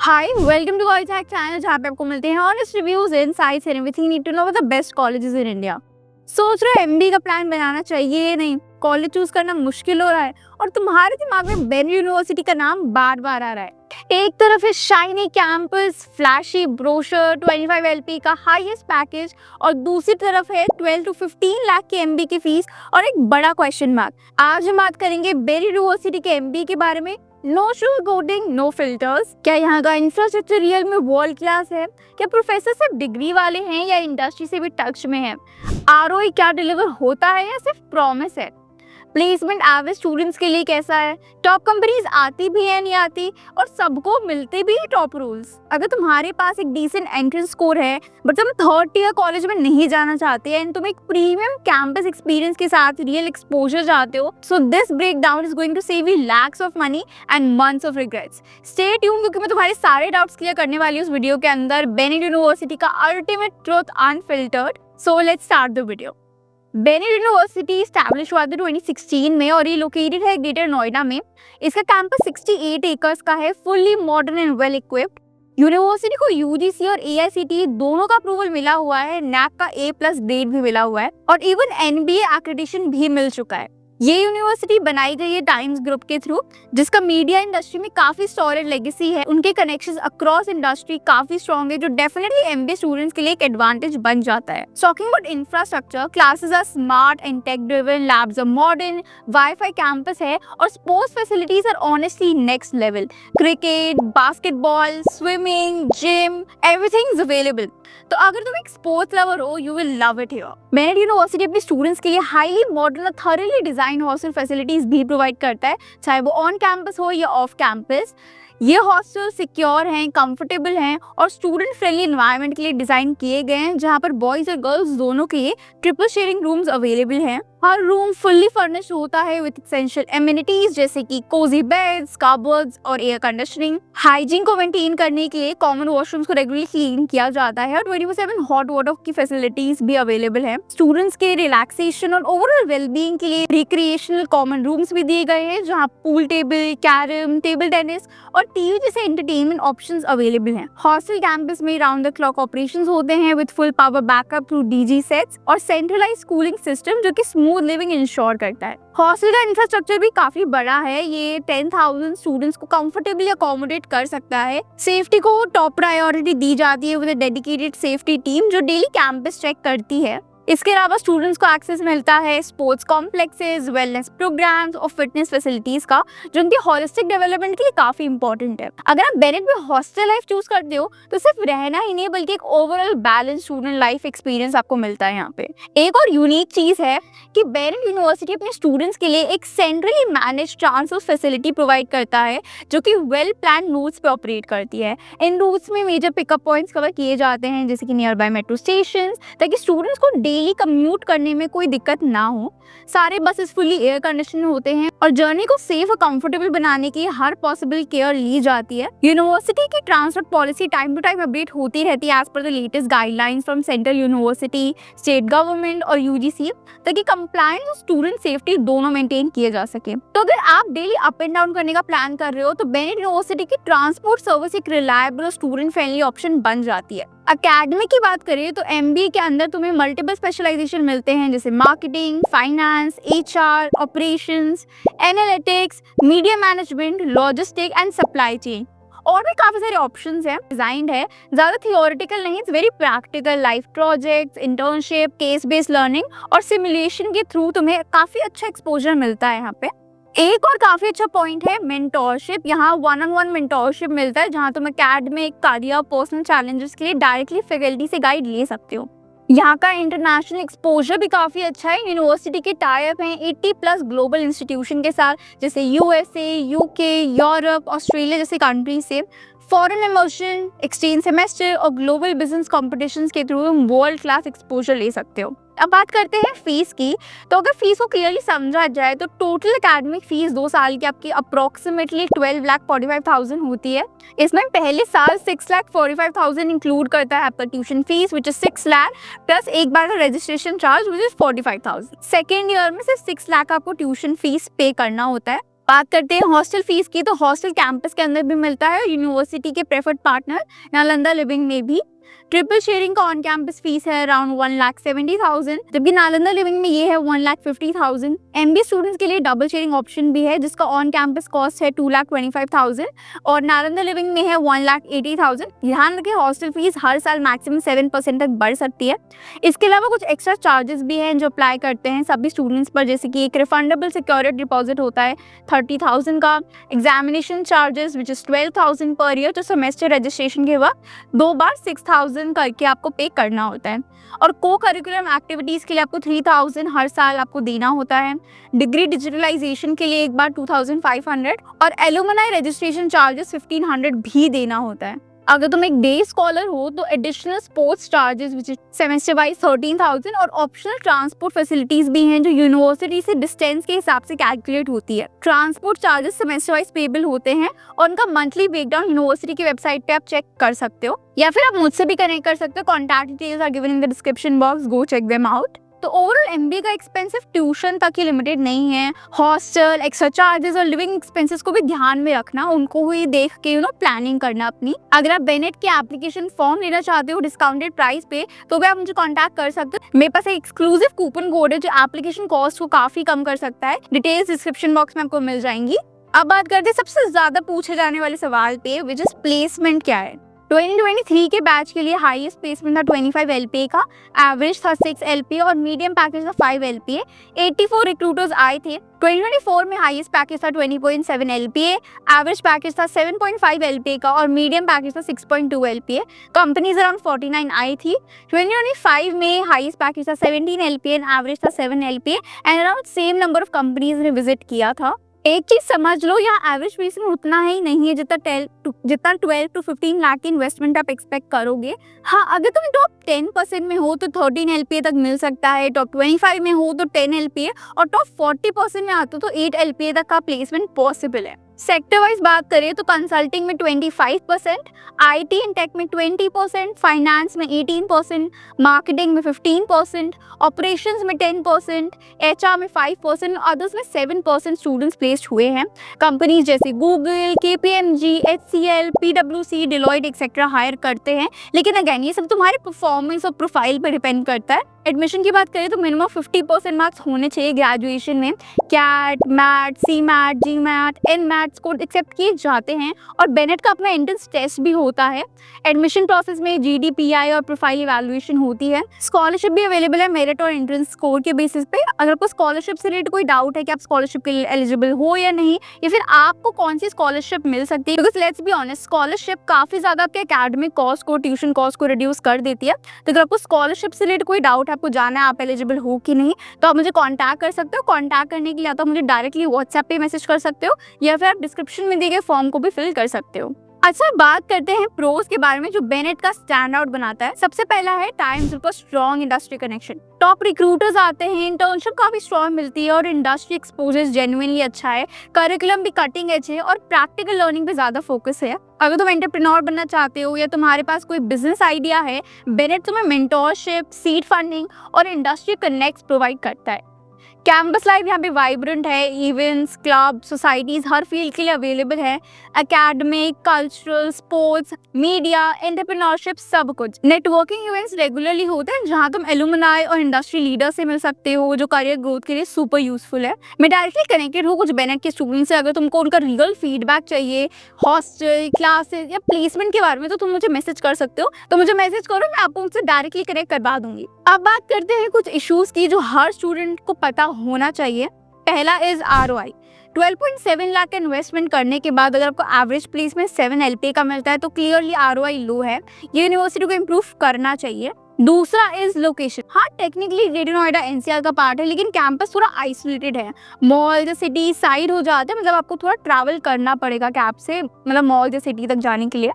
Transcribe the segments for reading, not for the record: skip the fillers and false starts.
Hi welcome to College Hack channel, जहाँ पे आपको मिलते हैं honest reviews, insights and everything need to know about the best colleges in India. सोच रहे हो एमबी का प्लान बनाना चाहिए या नहीं? कॉलेज चूज करना मुश्किल हो रहा है और तुम्हारे दिमाग में बेन यूनिवर्सिटी का नाम बार बार आ रहा है। एक तरफ है shiny campus, flashy brochure, 25 LP का हाईएस्ट पैकेज, और दूसरी तरफ है 12 to 15 लाख के एमबी की फीस और एक बड़ा क्वेश्चन मार्क। आज हम बात करेंगे बेन यूनिवर्सिटी के एमबी के बारे में। No sugar coating, no filters. क्या यहाँ का इंफ्रास्ट्रक्चर रियल में वर्ल्ड क्लास है? क्या प्रोफेसर सिर्फ डिग्री वाले हैं या इंडस्ट्री से भी टच में है? आरओई क्या डिलीवर होता है या सिर्फ प्रॉमिस है? प्लेसमेंट एवरेज स्टूडेंट्स के लिए कैसा है? टॉप कंपनीज आती भी है नहीं आती, और सबको मिलते भी टॉप रूल्स। अगर तुम्हारे पास एक डिसेंट एंट्रेंस स्कोर है बट तुम थर्ड ईयर कॉलेज में नहीं जाना चाहते एंड तुम एक प्रीमियम कैंपस एक्सपीरियंस के साथ रियल एक्सपोजर चाहते हो, so this breakdown is going to save you lakhs of money and months of regrets. Stay tuned, क्योंकि मैं तुम्हारे सारे डाउट्स क्लियर करने वाली हूँ इस वीडियो के अंदर। बेनेट यूनिवर्सिटी का ultimate truth unfiltered. So let's start the video. Bennett university establish हुआ था 2016 में और ये लोकेटेड है ग्रेटर नोएडा में। इसका कैंपस 68 एकर्स का है, fully modern and well equipped. University को यूजीसी और एआईसीटीई दोनों का अप्रूवल मिला हुआ है, नैक का A+ ग्रेड भी मिला हुआ है और इवन एनबीए एक्रेडिटेशन भी मिल चुका है। ये यूनिवर्सिटी बनाई गई है टाइम्स ग्रुप के थ्रू, जिसका मीडिया इंडस्ट्री में काफी सॉलिड लेगेसी है। उनके कनेक्शंस अक्रॉस इंडस्ट्री काफी स्ट्रॉन्ग है, जो डेफिनेटली एमबीए स्टूडेंट्स के लिए एक एडवांटेज बन जाता है। Talking about infrastructure, classes are smart and tech driven, labs are modern, WiFi campus है और sports facilities are honestly next level. Cricket, basketball, swimming, gym, everything is available. तो अगर तुम एक स्पोर्ट्स लवर हो, you will love it here. Bennett University अपने students के लिए हाईली मॉडर्न और थॉरली डिजाइन हॉस्टल फैसिलिटीज भी प्रोवाइड करता है, चाहे वो ऑन कैंपस हो या ऑफ कैंपस। ये हॉस्टल सिक्योर हैं, कंफर्टेबल हैं और स्टूडेंट फ्रेंडली एनवायरनमेंट के लिए डिजाइन किए गए हैं, जहां पर बॉयज और गर्ल्स दोनों के लिए ट्रिपल शेयरिंग रूम्स अवेलेबल हैं। हर रूम फुल्ली फर्निश्ड होता है विद एसेंशियल एमिनिटीज जैसे कि कोजी बेड्स, कबर्ड्स और एयर कंडीशनिंग। हाइजीन को मेंटेन करने के लिए कॉमन वॉशरूम्स को रेगुलरली क्लीन किया जाता है और 24/7 हॉट वाटर की फैसिलिटीज भी अवेलेबल है। स्टूडेंट्स के रिलैक्सेशन और ओवरऑल वेलबींग के लिए रिक्रिएशनल कॉमन रूम्स भी दिए गए हैं, जहाँ pool table, carrom, table tennis और टीवी जैसे एंटरटेनमेंट ऑप्शंस अवेलेबल हैं। हॉस्टल कैंपस में राउंड द क्लॉक ऑपरेशंस होते हैं with full power backup through DG sets और सेंट्रलाइज्ड कूलिंग सिस्टम, जो कि स्मूथ लिविंग इंश्योर करता है। हॉस्टल का इंफ्रास्ट्रक्चर भी काफी बड़ा है, ये 10,000 स्टूडेंट्स को कंफर्टेबली अकोमोडेट कर सकता है। सेफ्टी को टॉप प्रायोरिटी दी जाती है with a dedicated safety team, जो डेली कैंपस चेक करती है। इसके अलावा स्टूडेंट्स को एक्सेस मिलता है स्पोर्ट्स कॉम्प्लेक्सेस, वेलनेस प्रोग्राम्स और फिटनेस फैसिलिटीज का, जो उनकी होलिस्टिक डेवलपमेंट के लिए काफी इंपॉर्टेंट है। अगर आप बेनेट में हॉस्टल लाइफ चूज करते हो तो सिर्फ रहना ही नहीं बल्कि एक overall balance student life experience आपको मिलता है यहाँ पे। एक और यूनिक चीज है कि बेनेट यूनिवर्सिटी अपने स्टूडेंट्स के लिए एक centrally manage transport facility provide करता है, जो कि वेल प्लान रूट्स पे ऑपरेट करती है। इन रूट्स में मेजर पिकअप पॉइंट्स कवर किए जाते हैं, जैसे कि नियर बाय मेट्रो स्टेशन, ताकि स्टूडेंट्स को डेली कम्यूट करने में कोई दिक्कत ना हो। सारे बसेस फुली एयर कंडीशन होते हैं और जर्नी को सेफ और कंफर्टेबल बनाने की हर पॉसिबल केयर ली जाती है। यूनिवर्सिटी की transport policy time to time update होती रहती है as per the latest guidelines from central university, state government और यूजीसी, ताकि कंप्लायंस और स्टूडेंट सेफ्टी दोनों मेंटेन किए जा सके। तो अगर आप डेली अप एंड डाउन करने का प्लान कर रहे हो तो बेनेट यूनिवर्सिटी की ट्रांसपोर्ट सर्विस एक रिलायबल और स्टूडेंट फ्रेंडली ऑप्शन बन जाती है। अकेडमिक की बात करें तो एमबीए के अंदर तुम्हें मल्टीपल स्पेशलाइजेशन मिलते हैं, जैसे marketing, finance, HR, operations, analytics, media management, logistic and supply chain. और भी काफी सारे ऑप्शंस हैं। डिजाइंड है ज्यादा थियोरेटिकल नहीं, it's very practical. Life projects, internship, case based learning और सिमुलेशन के थ्रू तुम्हें काफी अच्छा एक्सपोजर मिलता है यहाँ पे। एक और काफी अच्छा पॉइंट है मेंटोरशिप। यहाँ 1-on-1 मेंटोरशिप मिलता है, जहाँ तुम एकेडमिक, करियर, पर्सनल चैलेंजेस के लिए डायरेक्टली फैकल्टी से गाइड ले सकते हो। यहाँ का इंटरनेशनल एक्सपोजर भी काफी अच्छा है। यूनिवर्सिटी के टाई अप हैं 80+ ग्लोबल इंस्टीट्यूशन के साथ, जैसे यूएसए, यूके, यूरोप, ऑस्ट्रेलिया जैसे कंट्री से। फॉरेन इमर्शन, एक्सचेंज सेमेस्टर और ग्लोबल बिजनेस कॉम्पिटिशन्स के थ्रू तुम वर्ल्ड क्लास एक्सपोजर ले सकते हो। अब बात करते हैं फीस की। तो अगर फीस को क्लियरली समझा जाए तो टोटल एकेडमिक फीस 2 साल की आपकी अप्रोक्सीमेटली 12,45,000 होती है। इसमें पहले साल 6,45,000 इंक्लूड करता है आपका tuition fees which is 6 lakh plus एक बार का registration charge which is 45,000। Second year में सिर्फ 6 लाख आपको ट्यूशन फीस पे करना होता है बात करते हैं हॉस्टल फीस की, तो हॉस्टल कैंपस के अंदर भी मिलता है और यूनिवर्सिटी के प्रेफर्ड पार्टनर नालंदा लिविंग में भी। ट्रिपल शेयरिंग का ऑन कैंपस फीस है अराउंड 1,70,000, जबकि नालंदा लिविंग में ये है 1,50,000। एमबीए स्टूडेंट्स के लिए डबल शेयरिंग ऑप्शन भी है जिसका ऑन कैंपस कॉस्ट है 2,25,000 और नालंदा लिविंग में है 1,80,000। ध्यान रखें हॉस्टल फीस हर साल मैक्सिमम 7% तक बढ़ सकती है। इसके अलावा कुछ एक्स्ट्रा चार्जेस भी हैं जो अप्लाई करते हैं सभी स्टूडेंट्स पर, जैसे कि एक रिफंडेबल सिक्योरिटी डिपॉजिट होता है 30,000 का, examination charges which is 12,000 per year, तो सेमेस्टर रजिस्ट्रेशन के वक्त 2 बार 6,000 करके आपको पे करना होता है। और को करिकुलम एक्टिविटीज के लिए आपको 3,000 हर साल आपको देना होता है। डिग्री डिजिटलाइजेशन के लिए एक बार 2,500 और एलुमनाई रजिस्ट्रेशन चार्जेस 1,500 भी देना होता है। अगर तुम एक डे स्कॉलर हो तो additional sports charges which is semester wise 13,000 और ऑप्शनल ट्रांसपोर्ट फैसिलिटीज भी हैं जो यूनिवर्सिटी से डिस्टेंस के हिसाब से कैलकुलेट होती है। Transport charges semester wise payable होते हैं और उनका मंथली ब्रेकडाउन यूनिवर्सिटी की वेबसाइट पे आप चेक कर सकते हो या फिर आप मुझसे भी कनेक्ट कर सकते हो। Contact details are given in the description box, go check them out. तो ओवरऑल एमबीए का एक्सपेंसिव ट्यूशन तक ही लिमिटेड नहीं है, हॉस्टल, एक्स्ट्रा चार्जेस और लिविंग एक्सपेंसेस को भी ध्यान में रखना, उनको ही देख के प्लानिंग करना अपनी। अगर आप बेनेट के एप्लीकेशन फॉर्म लेना चाहते हो डिस्काउंटेड प्राइस पे तो भी आप मुझे कांटेक्ट कर सकते हो। मेरे पास एक एक्सक्लूसिव कूपन कोड है जो एप्लीकेशन कॉस्ट को काफी कम कर सकता है। डिटेल्स डिस्क्रिप्शन बॉक्स में आपको मिल जाएंगी। अब बात करते हैं सबसे ज्यादा पूछे जाने वाले सवाल पे, विच इज प्लेसमेंट क्या है। 2023 के बैच के लिए हाईएस्ट प्लेसमेंट था 25 LPA का, एवरेज था 6 LPA और मीडियम पैकेज था 5 LPA। 84 रिक्रूटर्स आए थे। 2024 में हाईएस्ट पैकेज था 20.7 LPA, एवरेज पैकेज था 7.5 LPA का और मीडियम पैकेज था 6.2 LPA। कंपनीज अराउंड 49 आई थी। 2025 में हाईएस्ट पैकेज था 17 LPA एंड एवरेज था 7 LPA and around same number of companies ने विजिट किया था। एक चीज समझ लो, यहाँ एवरेज प्लेसमेंट उतना ही नहीं है जितना 12 to 15 लाख की इन्वेस्टमेंट आप एक्सपेक्ट करोगे। हाँ, अगर तुम टॉप 10% में हो तो 13 LPA तक मिल सकता है, टॉप 25 में हो तो 10 LPA और टॉप 40% में आते हो तो 8 LPA तक का प्लेसमेंट पॉसिबल है। सेक्टर वाइज बात करें तो कंसल्टिंग में 25%, आईटी एंड टेक में 20%, फाइनेंस में 18%, मार्केटिंग में 15%, ऑपरेशंस में 10%, एचआर में 5%, अदर्स में 7% स्टूडेंट्स प्लेस्ड हुए हैं। कंपनीज जैसे Google, KPMG, HCL, PwC, Deloitte etcetera hire करते हैं, लेकिन अगेन ये सब तुम्हारे परफॉर्मेंस और प्रोफाइल पर डिपेंड करता है। एडमिशन की बात करें तो मिनिमम 50% मार्क्स होने चाहिए ग्रेजुएशन में। CAT, MAT, CMAT, GMAT, NMAT score accept किए जाते हैं और बेनेट का अपना एंट्रेंस टेस्ट भी होता है। एडमिशन प्रोसेस में GDPI और प्रोफाइल इवैल्यूएशन होती है। स्कॉलरशिप भी अवेलेबल है मेरिट और एंट्रेंस स्कोर के बेसिस पे। अगर आपको स्कॉलरशिप से रिलेटेड कोई डाउट है कि आप स्कॉलरशिप के लिए एलिजिबल हो या नहीं, या फिर आपको कौन सी स्कॉलरशिप मिल सकती है, because let's be honest scholarship काफी ज्यादा आपके एकेडमिक कॉस्ट को, ट्यूशन कॉस्ट को रिड्यूस कर देती है। तो अगर आपको स्कॉलरशिप से रिलेटेड कोई डाउट है, आपको जाना है आप एलिजिबल हो कि नहीं, तो आप मुझे कांटेक्ट कर सकते हो। कांटेक्ट करने के लिए तो मुझे डायरेक्टली व्हाट्सएप पे मैसेज कर सकते हो या फिर आप डिस्क्रिप्शन में दिए गए फॉर्म को भी फिल कर सकते हो। अच्छा, बात करते हैं प्रोज के बारे में जो बेनेट का स्टैंड आउट बनाता है। सबसे पहला है टाइम्स का strong industry connection. Top recruiters आते हैं, इंटर्नशिप काफी स्ट्रॉन्ग मिलती है और इंडस्ट्री एक्सपोजर जेन्युइनली अच्छा है। करिकुलम भी कटिंग एज है और प्रैक्टिकल लर्निंग पे ज्यादा फोकस है। अगर तुम एंटरप्रेन्योर बनना चाहते हो या तुम्हारे पास कोई बिजनेस आइडिया है, बेनेट तुम्हें मेंटोरशिप, सीड फंडिंग और इंडस्ट्री कनेक्ट्स प्रोवाइड करता है। कैंपस लाइफ यहाँ पे वाइब्रेंट है, इवेंट्स, क्लब, सोसाइटीज हर फील्ड के लिए अवेलेबल है। Academic, cultural, sports, media, entrepreneurship, सब कुछ। नेटवर्किंग इवेंट्स रेगुलरली होते हैं जहाँ तुम एलुमनाई और इंडस्ट्री लीडर से मिल सकते हो, जो करियर ग्रोथ के लिए सुपर यूजफुल है। मैं डायरेक्टली कनेक्टेड हूँ कुछ बेनेट के स्टूडेंट्स से। अगर तुमको उनका रियल फीडबैक चाहिए हॉस्टल, क्लासेस या प्लेसमेंट के बारे में, तो तुम मुझे मैसेज कर सकते हो। तो मुझे मैसेज करो, मैं आपको उनसे डायरेक्टली कनेक्ट करवा दूंगी। अब बात करते हैं कुछ इश्यूज की जो हर स्टूडेंट को पता होना चाहिए। पहला इज ROI। 12.7 लाख का इन्वेस्टमेंट करने के बाद अगर आपको एवरेज प्लेसमेंट 7 LPA का मिलता है तो क्लियरली ROI लो है। ये यूनिवर्सिटी को इम्प्रूव करना चाहिए। दूसरा इज लोकेशन। हाँ, टेक्निकली ग्रेटर नोएडा NCR का पार्ट है, लेकिन कैंपस थोड़ा आइसोलेटेड है। मॉल या सिटी साइड हो जाता है, मतलब आपको थोड़ा ट्रैवल करना पड़ेगा कैब से, मतलब मॉल या सिटी तक जाने के लिए।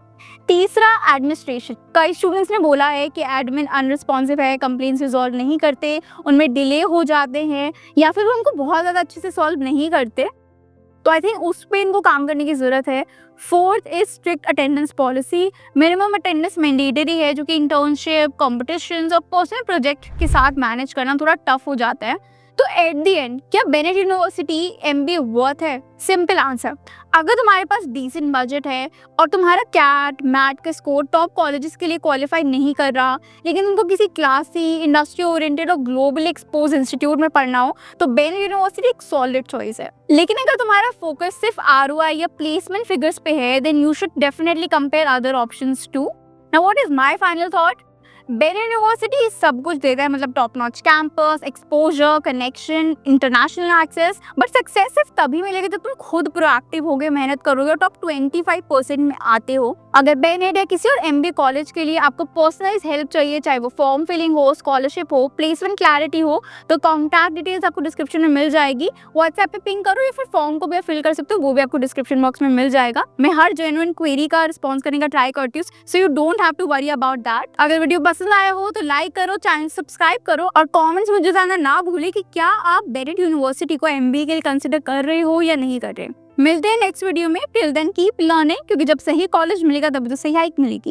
तीसरा एडमिनिस्ट्रेशन। कई स्टूडेंट्स ने बोला है कि एडमिन अनरिस्पॉन्सिव है, कंप्लेंट्स रिजॉल्व नहीं करते, उनमें डिले हो जाते हैं या फिर वो उनको बहुत ज़्यादा अच्छे से सॉल्व नहीं करते। तो आई थिंक उस पर इनको काम करने की ज़रूरत है। Fourth is strict attendance policy. Minimum attendance mandatory है, जो कि इंटर्नशिप, कॉम्पिटिशन्स और पर्सनल प्रोजेक्ट के साथ मैनेज करना थोड़ा टफ हो जाता है। तो एट द एंड क्या बेनेट यूनिवर्सिटी एमबीए वर्थ है? सिंपल आंसर, अगर तुम्हारे पास डिसेंट बजट है और तुम्हारा कैट मैट का स्कोर टॉप कॉलेजेस के लिए क्वालिफाई नहीं कर रहा, लेकिन तुमको किसी क्लासी इंडस्ट्री ओरिएंटेड और ग्लोबली एक्सपोज इंस्टीट्यूट में पढ़ना हो, तो बेनेट यूनिवर्सिटी एक सॉलिड चॉइस है। लेकिन अगर तुम्हारा फोकस सिर्फ आरओआई या प्लेसमेंट फिगर्स पे है, then you should definitely compare other options too. Now what is my final thought? Bennett University सब कुछ देता है, मतलब top notch campus, exposure, connection, international access, but success सिर्फ तभी मिलेगी जब तुम खुद प्रोएक्टिव होगे, मेहनत करोगे और टॉप 25% में आते हो। अगर बेनेट या किसी और एमबीए कॉलेज के लिए आपको पर्सनलाइज हेल्प चाहिए, चाहे वो फॉर्म फिलिंग हो, स्कॉलरशिप हो, प्लेसमेंट क्लैरिटी हो, तो कॉन्टैक्ट डिटेल्स आपको डिस्क्रिप्शन में मिल जाएगी। व्हाट्सएप पे पिंग करो या फिर फॉर्म को भी आप फिल कर सकते हो, वो भी आपको डिस्क्रिप्शन बॉक्स में मिल जाएगा। मैं हर जेन्युइन क्वेरी का रिस्पॉन्स करने का ट्राई करती हूँ, so you don't have to worry about that. अगर वीडियो पसंद आया हो तो लाइक करो, चैनल सब्सक्राइब करो और कमेंट्स में मुझे जानना ना भूले कि क्या आप बेनेट यूनिवर्सिटी को एमबीए के लिए कंसिडर कर रहे हो या नहीं कर रहे। मिलते हैं नेक्स्ट वीडियो में। टिल देन कीप लर्निंग, क्योंकि जब सही कॉलेज मिलेगा तब तो सही हाइक मिलेगी।